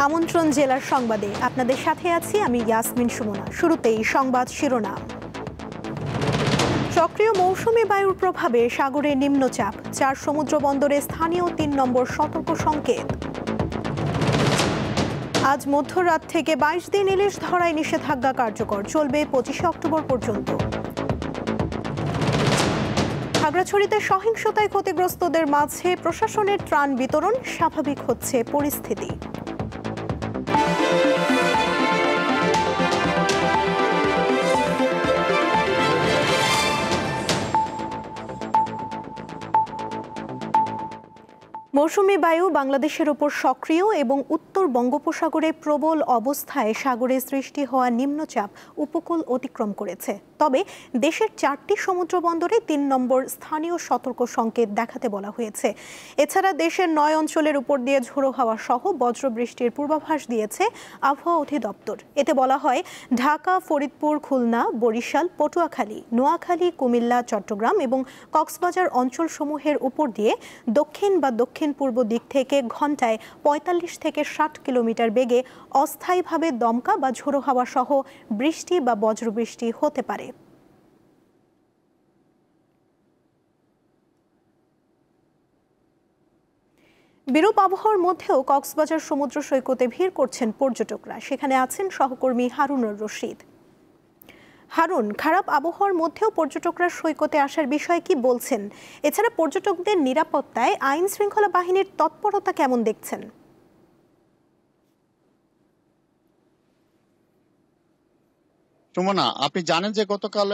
আমন্ত্রণ জেলার সংবাদে আপনাদের সাথে আছি আমি ইয়াসমিন সুমনা। শুরুতেই সংবাদ শিরোনাম। সক্রিয় মৌসুমী বায়ুর প্রভাবে সাগরে নিম্নচাপ, 4 সমুদ্র বন্দরে স্থানীয় 3 নম্বর সতর্ক সংকেত। আজ মধ্যরাত থেকে 22 দিন ইলিশ ধরায় নিষেধাজ্ঞা কার্যকর, চলবে 25 অক্টোবর পর্যন্ত। খাগড়াছড়িতে সহিংসতায় ক্ষতিগ্রস্তদের মাঝে প্রশাসনের ত্রাণ বিতরণ, স্বাভাবিক হচ্ছে পরিস্থিতি। মৌসুমী বায়ু বাংলাদেশের উপর সক্রিয় এবং উত্তর বঙ্গোপসাগরে প্রবল অবস্থায় সাগরে সৃষ্টি হওয়া নিম্নচাপ উপকূল অতিক্রম করেছে। তবে দেশের 4টি সমুদ্র বন্দরে 3 নম্বর স্থানীয় সতর্ক সংকেত দেখাতে বলা হয়েছে। এছাড়া দেশের 9 অঞ্চলের উপর দিয়ে ঝোড়ো হাওয়া সহ বজ্রবৃষ্টির পূর্বাভাস দিয়েছে আবহাওয়া অধিদপ্তর। এতে বলা হয়, ঢাকা, ফরিদপুর, খুলনা, বরিশাল, পটুয়াখালী, নোয়াখালী, কুমিল্লা, চট্টগ্রাম এবং কক্সবাজার অঞ্চলসমূহের উপর দিয়ে দক্ষিণ বা দক্ষিণ পূর্ব দিক থেকে ঘন্টায় 45 থেকে 60 কিলোমিটার বেগে অস্থায়ীভাবে দমকা বা ঝোড়ো হাওয়া সহ বৃষ্টি বা বজ্রবৃষ্টি হতে পারে। বিরূপ আবহাওয়ার মধ্যেও কক্সবাজার সমুদ্র সৈকতে ভিড় করছেন পর্যটকরা। সেখানে আছেন সহকর্মী হারুনুর রশিদ। হারুন, খারাপ আবহাওয়ার মধ্যেও পর্যটকরা সৈকতে আসার বিষয়ে কি বলছেন? এছাড়া পর্যটকদের নিরাপত্তায় আইন শৃঙ্খলা বাহিনীর তৎপরতা কেমন দেখছেন? সুমনা, আপনি জানেন যে গতকাল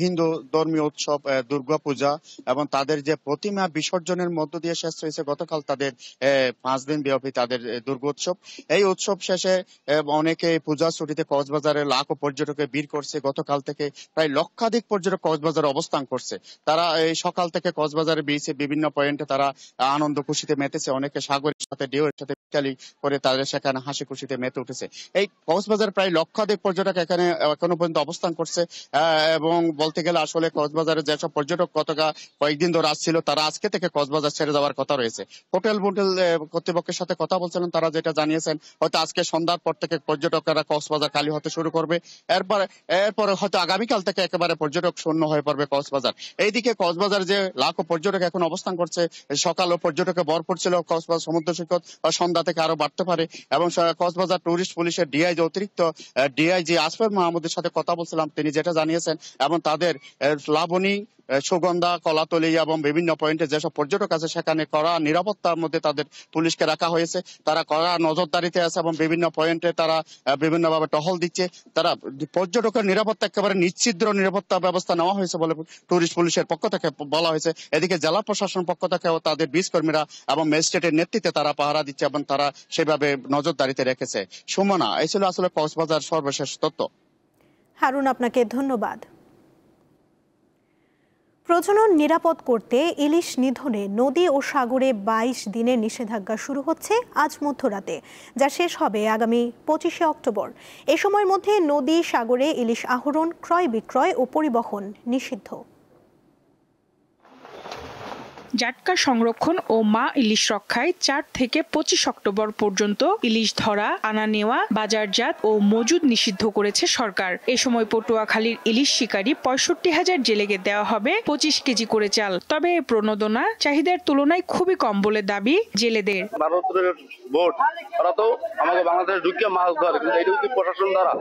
হিন্দু ধর্মীয় উৎসব দুর্গাপূজা এবং তাদের যে প্রতিমা বিসর্জনের মধ্য দিয়ে শেষ হয়েছে গতকাল তাদের 5 দিন ব্যাপী তাদের দুর্গোৎসব। এই উৎসব শেষে অনেকে পূজা ছুটিতে কক্সবাজারে লাখো পর্যটকের ভিড় করছে। গতকাল থেকে প্রায় লক্ষাধিক পর্যটক কক্সবাজারে অবস্থান করছে। তারা এই সকাল থেকে কক্সবাজারে বিচে বিভিন্ন পয়েন্টে তারা আনন্দ খুশিতে মেতেছে। অনেকে সাগরের সাথে ঢেউয়ের সাথে বিকালি করে তাদের সেখানে হাসি খুশিতে মেতে উঠেছে। এই কক্সবাজার প্রায় লক্ষাধিক পর্যটক এখানে এখনো পর্যন্ত অবস্থান করছে এবং বলতে গেলে আসলে কক্সবাজারে যেসব পর্যটক কয়েকদিন ধরে আসছিল তারা আজকে থেকে কক্সবাজার ছেড়ে যাওয়ার কথা রয়েছে। হোটেল কর্তৃপক্ষের সাথে কথা বলছিলেন, তারা যেটা জানিয়েছেন হয়তো আজকে সন্ধ্যার পর থেকে পর্যটকেরা কক্সবাজার খালি হতে শুরু করবে। এরপরে হয়তো আগামীকাল থেকে একেবারে পর্যটক শূন্য হয়ে পড়বে কক্সবাজার। এইদিকে কক্সবাজার যে লাখো পর্যটক এখন অবস্থান করছে, সকালও পর্যটকে ভরপুর ছিল কক্সবাজার সমুদ্র সৈকত, সন্ধ্যা থেকে আরো বাড়তে পারে। এবং কক্সবাজার টুরিস্ট পুলিশের ডিআইজি অতিরিক্ত ডিআইজি আসফার মাহমুদের সাথে কথা বলছিলাম, তিনি যেটা জানিয়েছেন এবং তাদের লাবণী, সুগন্ধা, কলাতলি এবং বিভিন্ন পয়েন্টে যেসব পর্যটক আছে সেখানে কড়া নিরাপত্তার মধ্যে তাদের পুলিশকে রাখা হয়েছে। তারা কড়া নজরদারিতে আছে এবং বিভিন্ন পয়েন্টে তারা বিভিন্নভাবে টহল দিচ্ছে। তারা পর্যটকের নিরাপত্তা একেবারে নিশ্চিদ্র নিরাপত্তা ব্যবস্থা নেওয়া হয়েছে বলে টুরিস্ট পুলিশের পক্ষ থেকে বলা হয়েছে। এদিকে জেলা প্রশাসন পক্ষ থেকেও তাদের বিচ কর্মীরা এবং ম্যাজিস্ট্রেটের নেতৃত্বে তারা পাহারা দিচ্ছে এবং তারা সেভাবে নজরদারিতে রেখেছে। সুমনা, এই ছিল আসলে কক্সবাজার সর্বশেষ তথ্য। হারুন, আপনাকে ধন্যবাদ। প্রজনন নিরাপদ করতে ইলিশ নিধনে নদী ও সাগরে 22 দিনের নিষেধাজ্ঞা শুরু হচ্ছে আজ মধ্যরাতে, যা শেষ হবে আগামী 25 অক্টোবর। এ সময়ের মধ্যে নদী সাগরে ইলিশ আহরণ, ক্রয় বিক্রয় ও পরিবহন নিষিদ্ধ। জাটকা সংরক্ষণ ও মা ইলিশ রক্ষায় 4 থেকে 25 অক্টোবর পর্যন্ত ইলিশ ধরা, আনা নেওয়া, বাজারজাত ও মজুদ নিষিদ্ধ করেছে সরকার। এ সময় পটুয়াখালীর ইলিশ শিকারী 65,000 জেলেকে দেওয়া হবে 25 কেজি করে চাল। তবে এই প্রণোদনা চাহিদার তুলনায় খুবই কম বলে দাবি জেলেদের। ভারতের বোট ওরা তো আমাকে বাংলাদেশে ঢুকে মাছ ধরে, কিন্তু এটা যদি প্রশাসন দ্বারা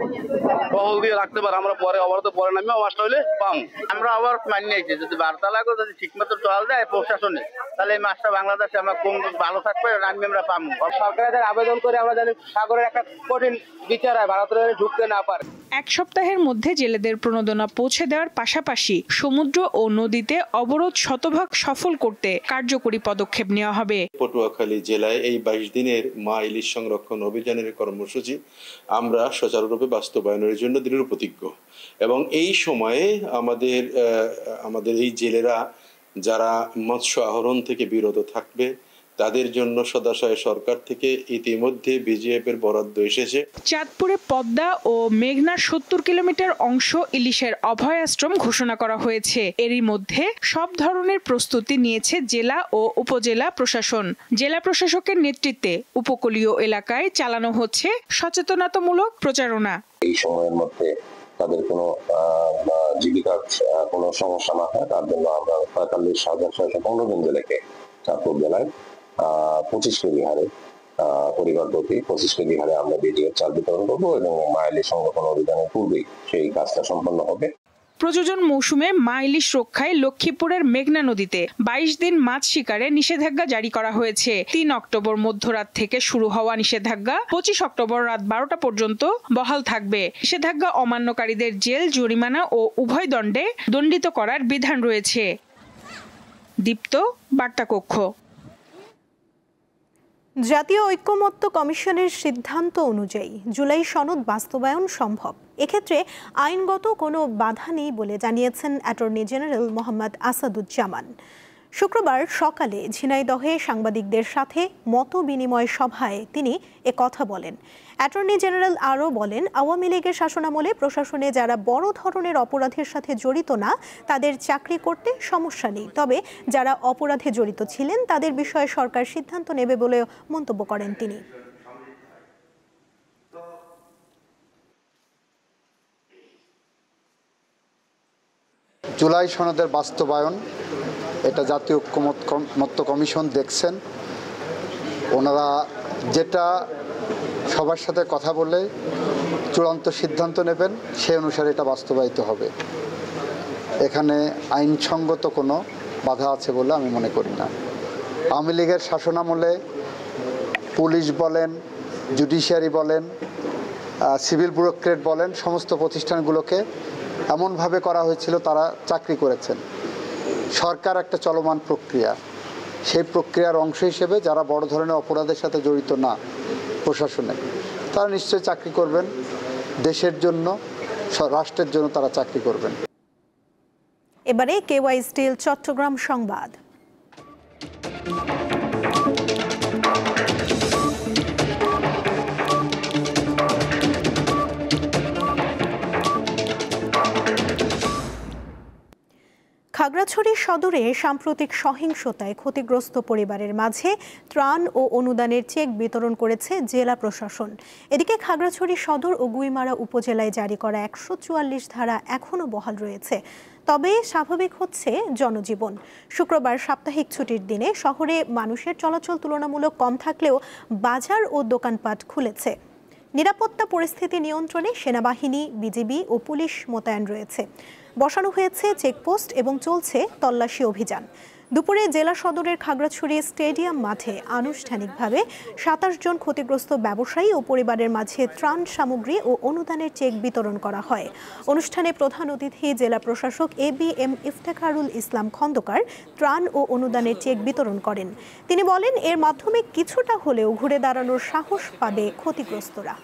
টহল দিয়ে রাখতে পারে আমরা পরে আবার তো পরে নামিও মাছটা হইলে পাম। আমরা আবার মানি নিয়েছি যদি বার্তা লাগো, যদি ঠিক মতো টহল দেয় প্রশাসনে, তাহলে এই মাছটা বাংলাদেশে আমরা কম ভালো থাকবে, নামি আমরা পাবো। সরকারের আবেদন করে আমরা জানি সাগরের একটা কঠিন বিচার হয়, ভারতের ঢুকতে না পারে। 1 সপ্তাহের মধ্যে জেলেদের প্রণোদনা পৌঁছে দেওয়ার পাশাপাশি সমুদ্র ও নদীতে অবরোধ শতভাগ সফল করতে কার্যকরী পদক্ষেপ নেওয়া হবে। পটুয়াখালী জেলায় এই 22 দিনের মা ইলিশ সংরক্ষণ অভিযানের কর্মসূচি আমরা সুচারুরূপে বাস্তবায়নের জন্য দৃঢ় প্রতিজ্ঞ এবং এই সময়ে আমাদের এই জেলেরা যারা মৎস্য আহরণ থেকে বিরত থাকবে তাদের জন্য সদাশয় সরকার থেকে ইতিমধ্যে বিজিএফ এর বরাদ্দ এসেছে। চাঁদপুরে পদ্মা ও মেঘনার ৭০ কিলোমিটার অংশ ইলিশের অভয়াশ্রম ঘোষণা করা হয়েছে। এরই মধ্যে সব ধরনের প্রস্তুতি নিয়েছে জেলা ও উপজেলা প্রশাসন। জেলা প্রশাসকের নেতৃত্বে উপকূলীয় এলাকায় চালানো হচ্ছে সচেতনতামূলক প্রচারণা। এই সময়ের মধ্যে তাদের কোনো জীবিকার কোনো সমস্যা না হয় তার জন্য আমরা ৪৫,৬১৫ জন জেলেকে চাঁদপুর জেলায় 25 কেজি হারে পরিবার প্রতি 25 কেজি হারে আমরা বিজিএফ চাল বিতরণ করবো এবং মা ইলিশ সংরক্ষণ অভিযানের পূর্বেই সেই কাজটা সম্পন্ন হবে। প্রযোজন মৌসুমে মা ইলিশ রক্ষায় লক্ষ্মীপুরের মেঘনা নদীতে ২২ দিন মাছ শিকারে নিষেধাজ্ঞা জারি করা হয়েছে। ৩ অক্টোবর মধ্যরাত থেকে শুরু হওয়া নিষেধাজ্ঞা ২৫ অক্টোবর রাত ১২টা পর্যন্ত বহাল থাকবে। নিষেধাজ্ঞা অমান্যকারীদের জেল, জরিমানা ও উভয় দণ্ডে দণ্ডিত করার বিধান রয়েছে। দীপ্ত, বার্তা কক্ষ। জাতীয় ঐক্যমত্য কমিশনের সিদ্ধান্ত অনুযায়ী জুলাই সনদ বাস্তবায়ন সম্ভব। এক্ষেত্রে আইনগত কোনো বাধা নেই বলে জানিয়েছেন অ্যাটর্নি জেনারেল মোহাম্মদ আসাদুজ্জামান। শুক্রবার সকালে ঝিনাইদহে সাংবাদিকদের সাথে মত বিনিময় সভায় তিনি কথা বলেন। অ্যাটর্নি জেনারেল আরও বলেন, আওয়ামী লীগের শাসনামলে প্রশাসনে যারা বড় ধরনের অপরাধের সাথে জড়িত না তাদের চাকরি করতে সমস্যা নেই, তবে যারা অপরাধে জড়িত ছিলেন তাদের বিষয়ে সরকার সিদ্ধান্ত নেবে বলেও মন্তব্য করেন তিনি। জুলাই সনদের বাস্তবায়ন এটা জাতীয় ঐক্যমত্য কমিশন দেখছেন। ওনারা যেটা সবার সাথে কথা বলে চূড়ান্ত সিদ্ধান্ত নেবেন সেই অনুসারে এটা বাস্তবায়িত হবে। এখানে আইনসঙ্গত কোনো বাধা আছে বলে আমি মনে করি না। আওয়ামী লীগের শাসনামলে পুলিশ বলেন, জুডিশিয়ারি বলেন, সিভিল ব্যুরোক্রেট বলেন, সমস্ত প্রতিষ্ঠানগুলোকে এমনভাবে করা হয়েছিল তারা চাকরি করেছেন। সরকার একটা চলমান প্রক্রিয়া, সেই প্রক্রিয়ার অংশ হিসেবে যারা বড় ধরনের অপরাধের সাথে জড়িত না প্রশাসনে, তারা নিশ্চয়ই চাকরি করবেন। দেশের জন্য, রাষ্ট্রের জন্য তারা চাকরি করবেন। এবারে কেওয়াই স্টিল চট্টগ্রাম সংবাদ। খাগড়াছড়ি সদরে সাম্প্রতিক সহিংসতায় ক্ষতিগ্রস্ত পরিবারের মাঝে ত্রাণ ও অনুদানের চেক বিতরণ করেছে জেলা প্রশাসন। এদিকে খাগড়াছড়ি সদর ও গুইমারা উপজেলায় জারি করা ১৪৪ ধারা এখনও বহাল রয়েছে। তবে স্বাভাবিক হচ্ছে জনজীবন। শুক্রবার সাপ্তাহিক ছুটির দিনে শহরে মানুষের চলাচল তুলনামূলক কম থাকলেও বাজার ও দোকানপাট খুলেছে। নিরাপত্তা পরিস্থিতি নিয়ন্ত্রণে সেনাবাহিনী, বিজিবি ও পুলিশ মোতায়েন রয়েছে। বসানো হয়েছে চেকপোস্ট এবং চলছে তল্লাশি অভিযান। দুপুরে জেলা সদরের খাগড়াছড়ি স্টেডিয়াম মাঠে আনুষ্ঠানিকভাবে ২৭ জন ক্ষতিগ্রস্ত ব্যবসায়ী ও পরিবারের মাঝে ত্রাণ সামগ্রী ও অনুদানের চেক বিতরণ করা হয়। অনুষ্ঠানে প্রধান অতিথি জেলা প্রশাসক ABM ইফতেখারুল ইসলাম খন্দকার ত্রাণ ও অনুদানের চেক বিতরণ করেন। তিনি বলেন, এর মাধ্যমে কিছুটা হলেও ঘুরে দাঁড়ানোর সাহস পাবে ক্ষতিগ্রস্তরা।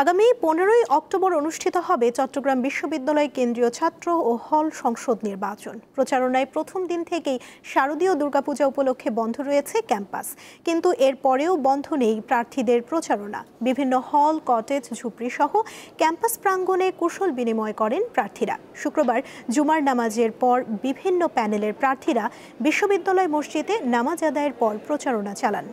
আগামী 15ই অক্টোবর অনুষ্ঠিত হবে চট্টগ্রাম বিশ্ববিদ্যালয় কেন্দ্রীয় ছাত্র ও হল সংসদ নির্বাচন। প্রচারণায় প্রথম দিন থেকেই শারদীয় দুর্গাপূজা উপলক্ষে বন্ধ রয়েছে ক্যাম্পাস, কিন্তু এর পরেও বন্ধ নেই প্রার্থীদের প্রচারণা। বিভিন্ন হল, কটেজ, ঝুপড়ি সহ ক্যাম্পাস প্রাঙ্গণে কুশল বিনিময় করেন প্রার্থীরা। শুক্রবার জুমার নামাজের পর বিভিন্ন প্যানেলের প্রার্থীরা বিশ্ববিদ্যালয় মসজিদে নামাজ আদায়ের পর প্রচারণা চালান।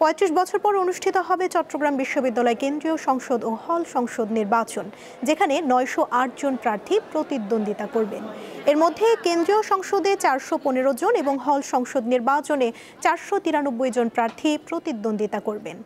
৩৫ বছর পর অনুষ্ঠিত হবে চট্টগ্রাম বিশ্ববিদ্যালয় কেন্দ্রীয় সংসদ ও হল সংসদ নির্বাচন, যেখানে ৯০৮ জন প্রার্থী প্রতিদ্বন্দ্বিতা করবেন। এর মধ্যে কেন্দ্রীয় সংসদে ৪১৫ জন এবং হল সংসদ নির্বাচনে ৪৯৩ জন প্রার্থী প্রতিদ্বন্দ্বিতা করবেন।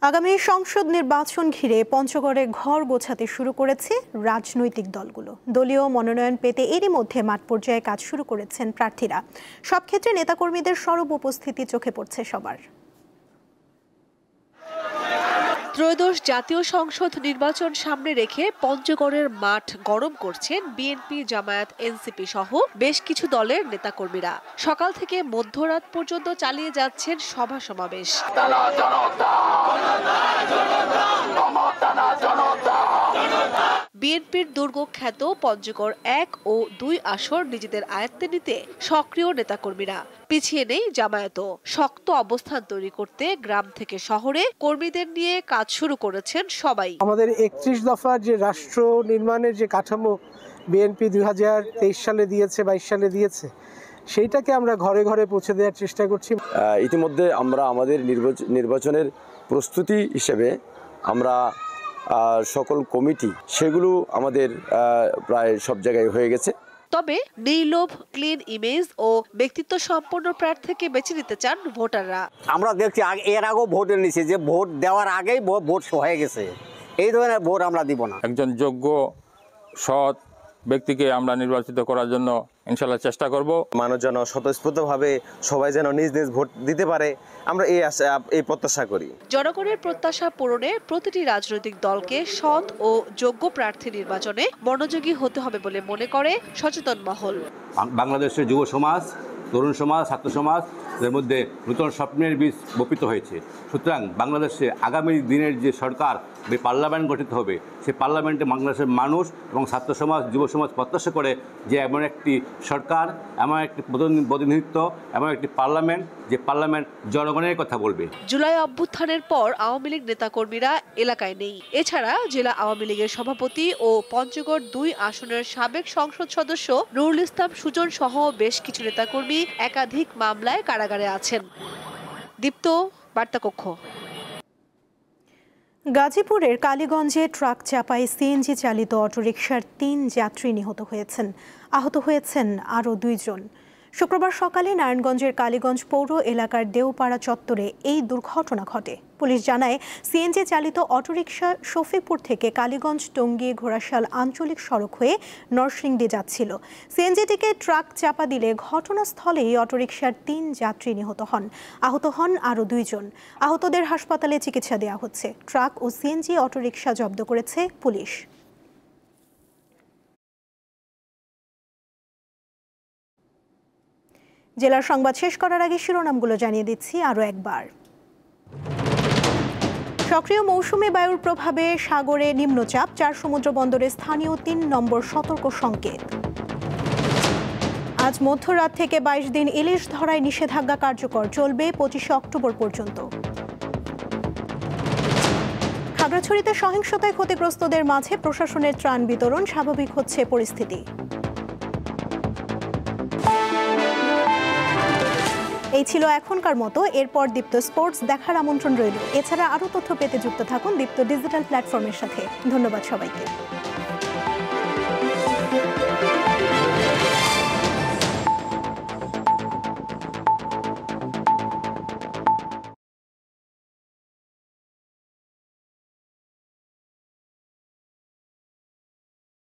আগামী সংসদ নির্বাচন ঘিরে পঞ্চগড়ে ঘর গোছাতে শুরু করেছে রাজনৈতিক দলগুলো। দলীয় মনোনয়ন পেতে এরই মধ্যে মাঠ পর্যায়ে কাজ শুরু করেছেন প্রার্থীরা। সব ক্ষেত্রে নেতাকর্মীদের সরব উপস্থিতি চোখে পড়ছে সবার। ত্রয়োদশ জাতীয় সংসদ নির্বাচন সামনে রেখে পঞ্চগড়ের মাঠ গরম করছেন বিএনপি, জামায়াত, এনসিপি সহ বেশ কিছু দলের নেতাকর্মীরা। সকাল থেকে মধ্যরাত পর্যন্ত চালিয়ে যাচ্ছেন সভা সমাবেশ। বিএনপির দুর্গখ্যাত পঞ্চগড় 1 ও 2 আসন নিজেদের আয়ত্তে নিতে সক্রিয় নেতাকর্মীরা। পিছিয়ে নেই জামায়াতও। শক্ত অবস্থান তৈরি করতে গ্রাম থেকে শহরে কর্মীদের নিয়ে কাজ শুরু করেছেন সবাই। আমাদের 31 দফার যে রাষ্ট্র নির্মাণের যে কাঠামো বিএনপি 2023 সালে দিয়েছে, 22 সালে দিয়েছে, সেইটাকে আমরা ঘরে ঘরে পৌঁছে দেওয়ার চেষ্টা করছি। ইতিমধ্যে আমরা আমাদের নির্বাচনের প্রস্তুতি হিসেবে আমরা সকল কমিটি সেগুলো আমাদের প্রায় সব জায়গায় হয়ে গেছে। তবে নির্লোভ, ক্লিন ইমেজ ও ব্যক্তিত্ব সম্পন্ন প্রার্থীকে বেছে নিতে চান ভোটাররা। আমরা দেখছি এর আগেও ভোট নিয়েছি, যে ভোট দেওয়ার আগেই ভোট হয়ে গেছে, এই ধরনের ভোট আমরা দিব না। একজন যোগ্য সৎ ব্যক্তিকে আমরা নির্বাচিত করার জন্য ইনশাআল্লাহ চেষ্টা করব। মানুষ যেন স্বতঃস্ফূর্তভাবে সবাই যেন নিজ নিজ ভোট দিতে পারে, আমরা এই প্রত্যাশা করি। জনগণের প্রত্যাশা পূরণে প্রতিটি রাজনৈতিক দলকে সৎ ও যোগ্য প্রার্থী নির্বাচনে মনোযোগী হতে হবে বলে মনে করে সচেতন মহল। বাংলাদেশের যুব সমাজ, তরুণ সমাজ, ছাত্র সমাজ এর মধ্যে নতুন স্বপ্নের বীজ বপিত হয়েছে। সুতরাং বাংলাদেশে আগামী দিনের যে সরকার, যে পার্লামেন্ট গঠিত হবে, সেই পার্লামেন্টে বাংলাদেশের মানুষ এবং ছাত্র সমাজ, যুব সমাজ প্রত্যাশা করে যে এমন একটি সরকার, এমন একটি প্রতিনিধিত্ব, এমন একটি পার্লামেন্ট, যে পার্লামেন্ট জনগণের কথা বলবে। জুলাই অভ্যুত্থানের পর আওয়ামী লীগ নেতাকর্মীরা এলাকায় নেই। এছাড়া জেলা আওয়ামী লীগের সভাপতি ও পঞ্চগড় 2 আসনের সাবেক সংসদ সদস্য নুরুল ইসলাম সুজন সহ বেশ কিছু নেতাকর্মী একাধিক মামলায় কারাগারে আছেন। দীপ্ত, বার্তাকক্ষ। গাজীপুরের কালীগঞ্জে ট্রাক চাপায় সিএনজি চালিত অটোরিকশার 3 যাত্রী নিহত হয়েছেন। আহত হয়েছেন আরও 2 জন। শুক্রবার সকালে নারায়ণগঞ্জের কালীগঞ্জ পৌর এলাকার দেওপাড়া চত্বরে এই দুর্ঘটনা ঘটে। পুলিশ জানায়, সিএনজি চালিত অটোরিকশা শফিপুর থেকে কালীগঞ্জ টঙ্গী ঘোড়াশাল আঞ্চলিক সড়ক হয়ে নরসিংদী যাচ্ছিল। সিএনজিটিকে ট্রাক চাপা দিলে ঘটনাস্থলেই অটোরিকশার 3 যাত্রী নিহত হন। আহত হন আরও 2 জন। আহতদের হাসপাতালে চিকিৎসা দেওয়া হচ্ছে। ট্রাক ও সিএনজি অটোরিকশা জব্দ করেছে পুলিশ। জেলার সংবাদ শেষ করার আগে শিরোনামগুলো জানিয়ে দিচ্ছি আরও একবার। সক্রিয় মৌসুমী বায়ুর প্রভাবে সাগরে নিম্নচাপ, 4 সমুদ্র বন্দরে স্থানীয় 3 নম্বর সতর্ক সংকেত। আজ মধ্যরাত থেকে 22 দিন ইলিশ ধরায় নিষেধাজ্ঞা কার্যকর, চলবে 25 অক্টোবর পর্যন্ত। খাগড়াছড়িতে সহিংসতায় ক্ষতিগ্রস্তদের মাঝে প্রশাসনের ত্রাণ বিতরণ, স্বাভাবিক হচ্ছে পরিস্থিতি। এই ছিল এখনকার মতো। এরপর দীপ্ত স্পোর্টস দেখার আমন্ত্রণ রইল। এছাড়া আরও তথ্য পেতে যুক্ত থাকুন দীপ্ত ডিজিটাল প্ল্যাটফর্মের সাথে। ধন্যবাদ সবাইকে।